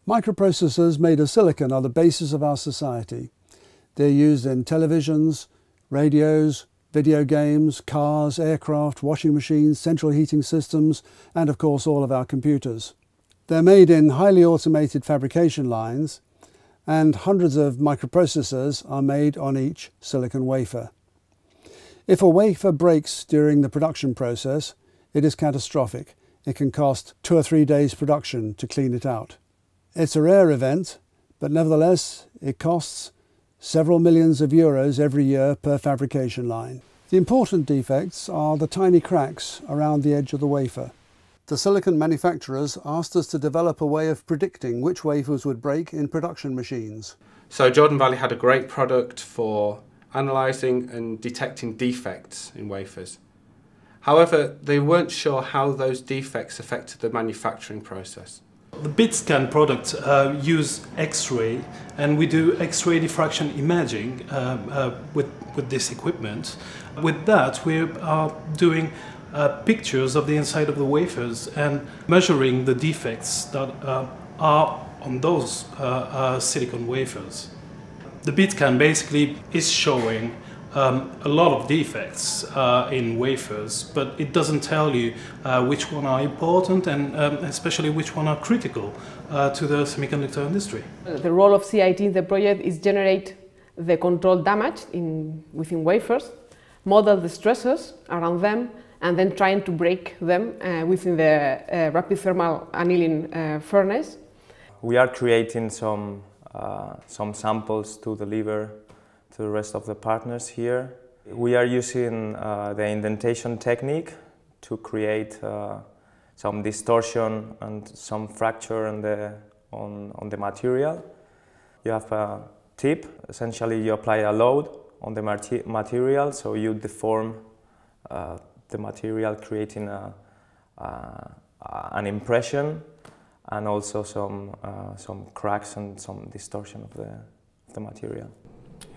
Microprocessors made of silicon are the basis of our society. They're used in televisions, radios, video games, cars, aircraft, washing machines, central heating systems, and of course all of our computers. They're made in highly automated fabrication lines, and hundreds of microprocessors are made on each silicon wafer. If a wafer breaks during the production process, it is catastrophic. It can cost 2 or 3 days production to clean it out. It's a rare event, but nevertheless it costs several millions of euros every year per fabrication line. The important defects are the tiny cracks around the edge of the wafer. The silicon manufacturers asked us to develop a way of predicting which wafers would break in production machines. So Jordan Valley had a great product for analysing and detecting defects in wafers. However, they weren't sure how those defects affected the manufacturing process. The BitScan products use X-ray, and we do X-ray diffraction imaging with this equipment. With that, we are doing pictures of the inside of the wafers and measuring the defects that are on those silicon wafers. The BitScan basically is showing a lot of defects in wafers, but it doesn't tell you which one are important and especially which one are critical to the semiconductor industry. The role of CIT in the project is generate the control damage within wafers, model the stresses around them, and then trying to break them within the rapid thermal annealing furnace. We are creating some samples to deliver to the rest of the partners here. We are using the indentation technique to create some distortion and some fracture on the material. You have a tip. Essentially, you apply a load on the material, so you deform the material, creating an impression and also some cracks and some distortion of the material.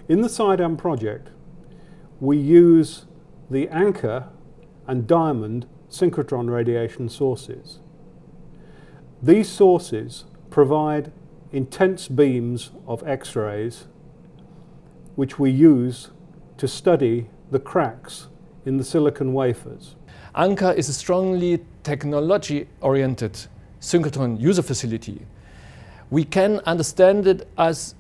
In the SIDAM project, we use the Anchor and Diamond synchrotron radiation sources. These sources provide intense beams of X-rays which we use to study the cracks in the silicon wafers. Anchor is a strongly technology-oriented synchrotron user facility. We can understand it as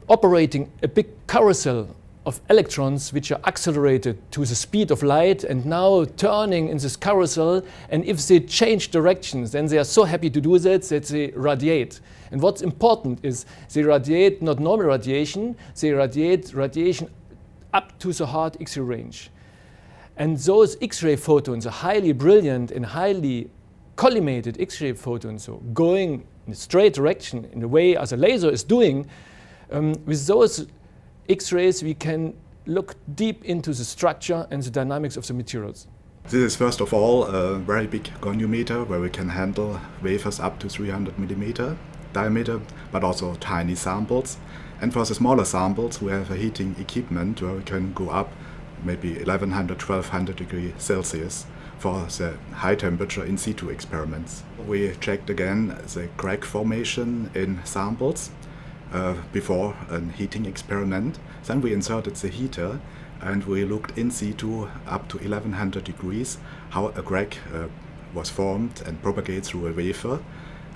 operating a big carousel of electrons which are accelerated to the speed of light and now turning in this carousel, and if they change directions, then they are so happy to do that they radiate. And what's important is they radiate not normal radiation, they radiate radiation up to the hard X-ray range. And those X-ray photons are highly brilliant and highly collimated X-ray photons, so going in a straight direction in the way as a laser is doing. With those X-rays we can look deep into the structure and the dynamics of the materials. This is first of all a very big goniometer where we can handle wafers up to 300 mm diameter, but also tiny samples. And for the smaller samples we have a heating equipment where we can go up maybe 1100, 1200 degrees Celsius for the high temperature in situ experiments. We checked again the crack formation in samples before a heating experiment. Then we inserted the heater and we looked in situ up to 1100 degrees how a crack was formed and propagated through a wafer,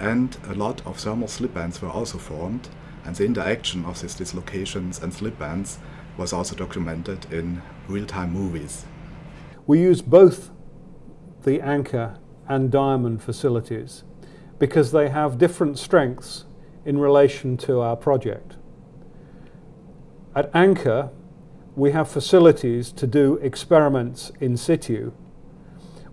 and a lot of thermal slip bands were also formed, and the interaction of these dislocations and slip bands was also documented in real-time movies. We use both the Anchor and Diamond facilities because they have different strengths in relation to our project. At Anchor, we have facilities to do experiments in situ,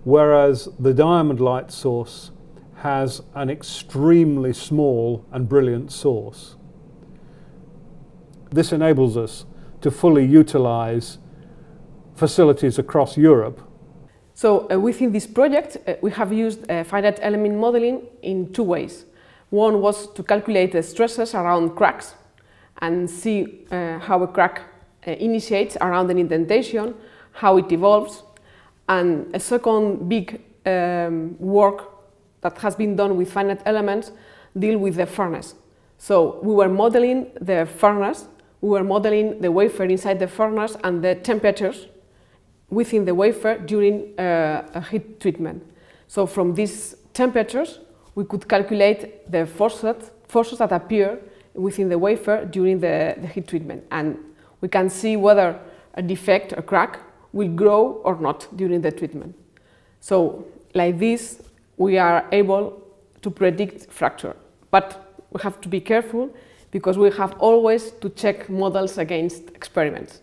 whereas the Diamond light source has an extremely small and brilliant source. This enables us to fully utilize facilities across Europe. So within this project, we have used finite element modeling in two ways. One was to calculate the stresses around cracks and see how a crack initiates around an indentation, how it evolves. And a second big work that has been done with finite elements deal with the furnace. So we were modeling the furnace, we were modeling the wafer inside the furnace and the temperatures within the wafer during a heat treatment. So from these temperatures, we could calculate the forces that appear within the wafer during the heat treatment. And we can see whether a defect, a crack, will grow or not during the treatment. So like this, we are able to predict fracture. But we have to be careful because we have always to check models against experiments.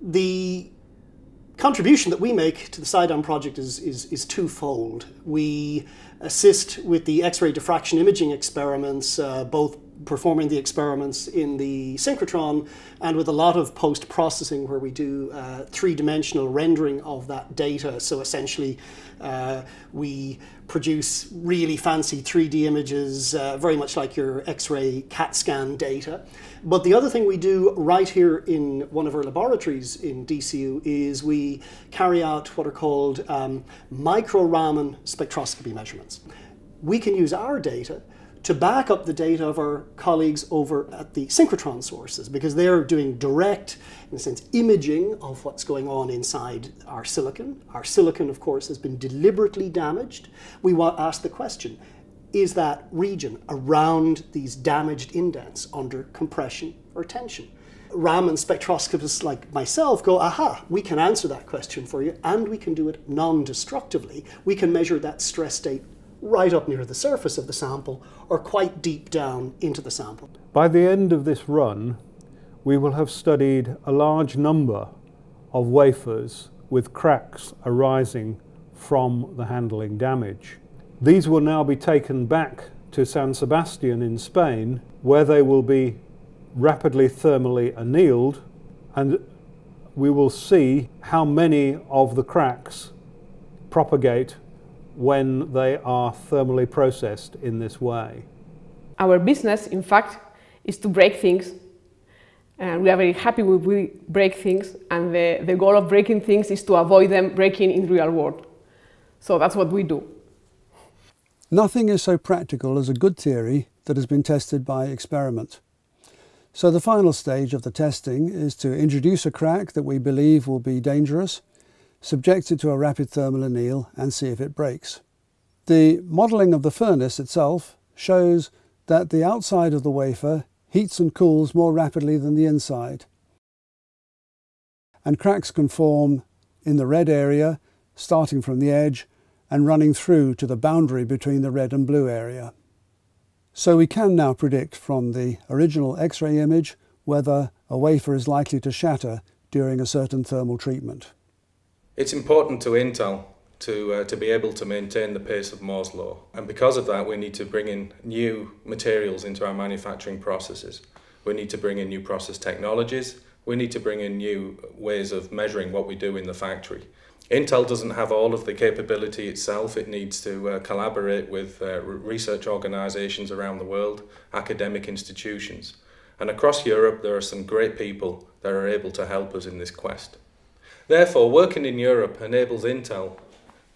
The contribution that we make to the CIDAM project is twofold. We assist with the X-ray diffraction imaging experiments, both performing the experiments in the synchrotron and with a lot of post-processing where we do three-dimensional rendering of that data. So essentially we produce really fancy 3D images, very much like your X-ray CAT scan data. But the other thing we do right here in one of our laboratories in DCU is we carry out what are called micro-Raman spectroscopy measurements. We can use our data to back up the data of our colleagues over at the synchrotron sources, because they're doing direct, in a sense, imaging of what's going on inside our silicon. Our silicon, of course, has been deliberately damaged. We ask the question, is that region around these damaged indents under compression or tension? Raman spectroscopists like myself go, aha, we can answer that question for you, and we can do it non-destructively. We can measure that stress state right up near the surface of the sample or quite deep down into the sample. By the end of this run, we will have studied a large number of wafers with cracks arising from the handling damage. These will now be taken back to San Sebastian in Spain, where they will be rapidly thermally annealed, and we will see how many of the cracks propagate when they are thermally processed in this way. Our business, in fact, is to break things. And we are very happy when we break things, and the goal of breaking things is to avoid them breaking in the real world. So that's what we do. Nothing is so practical as a good theory that has been tested by experiment. So the final stage of the testing is to introduce a crack that we believe will be dangerous, subject it to a rapid thermal anneal and see if it breaks. The modelling of the furnace itself shows that the outside of the wafer heats and cools more rapidly than the inside. And cracks can form in the red area, starting from the edge and running through to the boundary between the red and blue area. So we can now predict from the original X-ray image whether a wafer is likely to shatter during a certain thermal treatment. It's important to Intel to be able to maintain the pace of Moore's law, and because of that we need to bring in new materials into our manufacturing processes. We need to bring in new process technologies, we need to bring in new ways of measuring what we do in the factory. Intel doesn't have all of the capability itself. It needs to collaborate with research organisations around the world, academic institutions, and across Europe there are some great people that are able to help us in this quest. Therefore, working in Europe enables Intel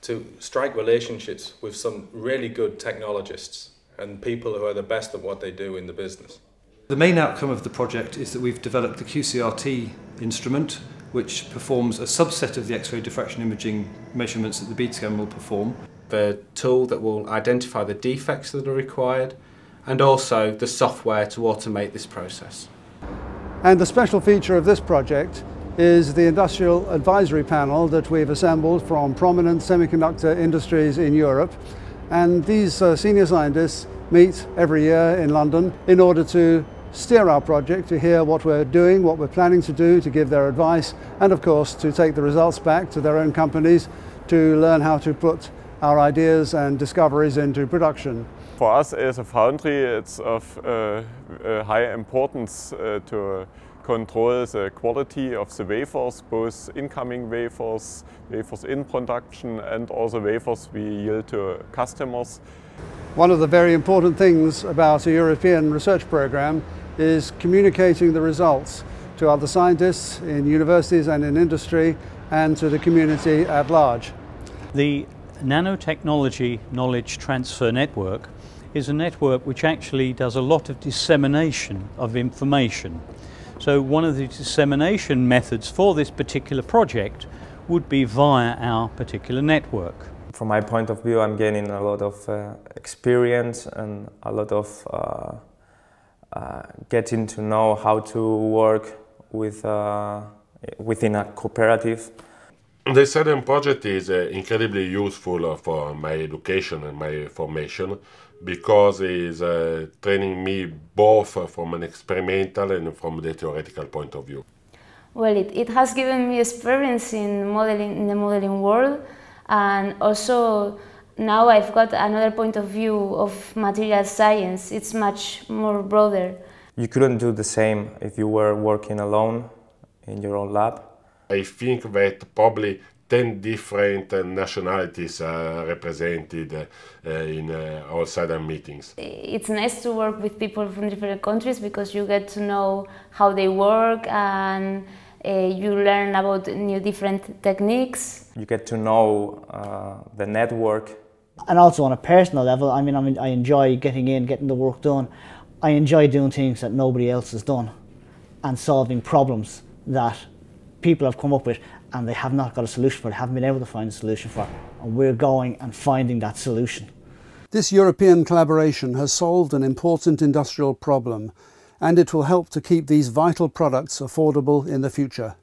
to strike relationships with some really good technologists and people who are the best at what they do in the business. The main outcome of the project is that we've developed the QCRT instrument, which performs a subset of the X-ray diffraction imaging measurements that the bead scan will perform. The tool that will identify the defects that are required, and also the software to automate this process. And the special feature of this project is the industrial advisory panel that we've assembled from prominent semiconductor industries in Europe. And these senior scientists meet every year in London in order to steer our project, to hear what we're doing, what we're planning to do, to give their advice, and of course to take the results back to their own companies to learn how to put our ideas and discoveries into production. For us as a foundry, it's of high importance to control the quality of the wafers, both incoming wafers, wafers in production, and also wafers we yield to customers. One of the very important things about a European research program is communicating the results to other scientists in universities and in industry and to the community at large. The Nanotechnology Knowledge Transfer Network is a network which actually does a lot of dissemination of information. So one of the dissemination methods for this particular project would be via our particular network. From my point of view, I'm gaining a lot of experience and a lot of getting to know how to work with, within a cooperative. The SIDEM project is incredibly useful for my education and my formation because it is training me both from an experimental and from the theoretical point of view. Well, it has given me experience in the modeling world, and also now I've got another point of view of material science. It's much more broader. You couldn't do the same if you were working alone in your own lab. I think that probably 10 different nationalities are represented in all SIDEM meetings. It's nice to work with people from different countries because you get to know how they work and you learn about new different techniques. You get to know the network. And also on a personal level, I mean, I enjoy getting in, getting the work done. I enjoy doing things that nobody else has done and solving problems that people have come up with and they have not got a solution for, they haven't been able to find a solution for, and we're going and finding that solution. This European collaboration has solved an important industrial problem, and it will help to keep these vital products affordable in the future.